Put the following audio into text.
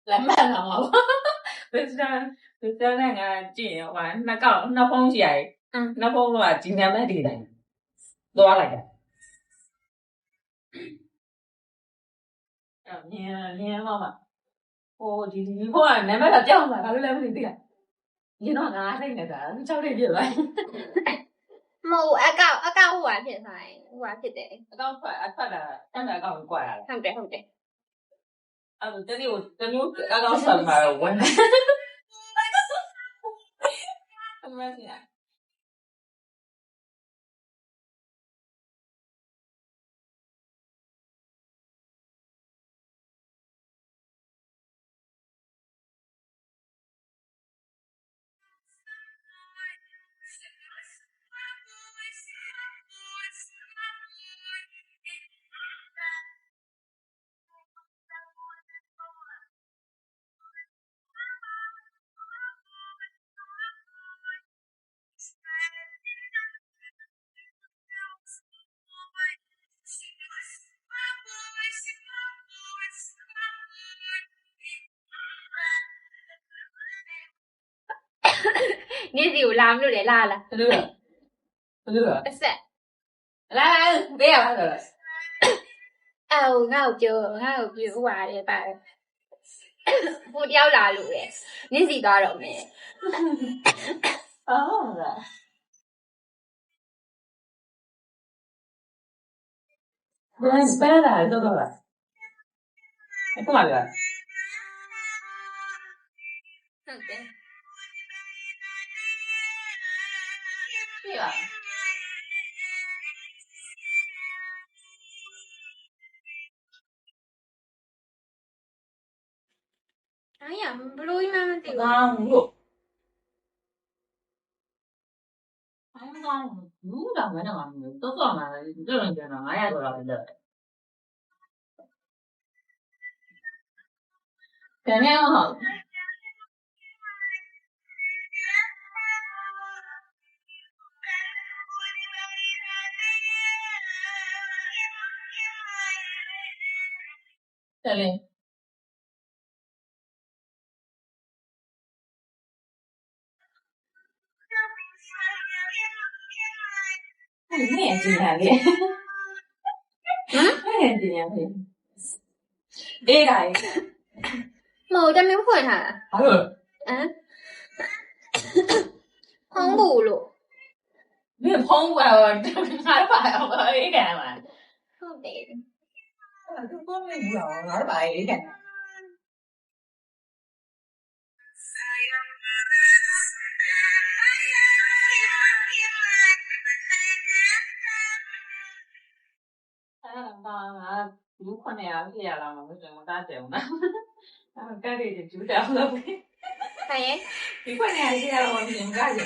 来慢了嘛，就是那个进完那刚那风起来，那风话今天买的来，多来的。你妈妈，我你不然那买个酱嘛，他都来不及的。你那哪来的？你找来的来。မဟုတ်အကောက်ဟိုပါဖြစ်သွားတယ်ဟိုပါဖြစ်တယ်အကောက်ထွက်တာအဲ့ဒါအကောက်ကွာရလားဟုတ်တယ်အဲ့ဒါတနေ့အကောက်ဆက်မှာဝင်တယ်အမေကနေ့စီကိုလာမလို့လေလာဘယ်လိုအဆက်လာဘေးရပါတော့အော်ငါ့ကိုပြောပါတယ်ပါဟိုတယောက်လာလို့လေနေ့စီသွားတော့မယ်အော်လားဘယ်စပယ်လာတော့လားအခုမှပြောဟုတ်တယ်ပြပါ哎呀ဘလို့မှမသိဘူးကောင်းလို့ကောင်းဘူးတော့မနော်တော့တော့မှာတော့ရင်ကျတော့900ဒေါ်လာပဲလက်တယ်နေဟုတ်တယ်လေ你也今天的，你也今天的，你来，မဟုတ်တမင်းဖွင့်ထားတာ还有，ဖုံးဘူးလို့你碰过我，这哪把我一干嘛？ဟုတ်တယ်这多没无聊，哪把一干？如果那样子了，我怎么打掉呢？改的就掉了呗。ဟဲ့如果那样子了，我怎么打掉？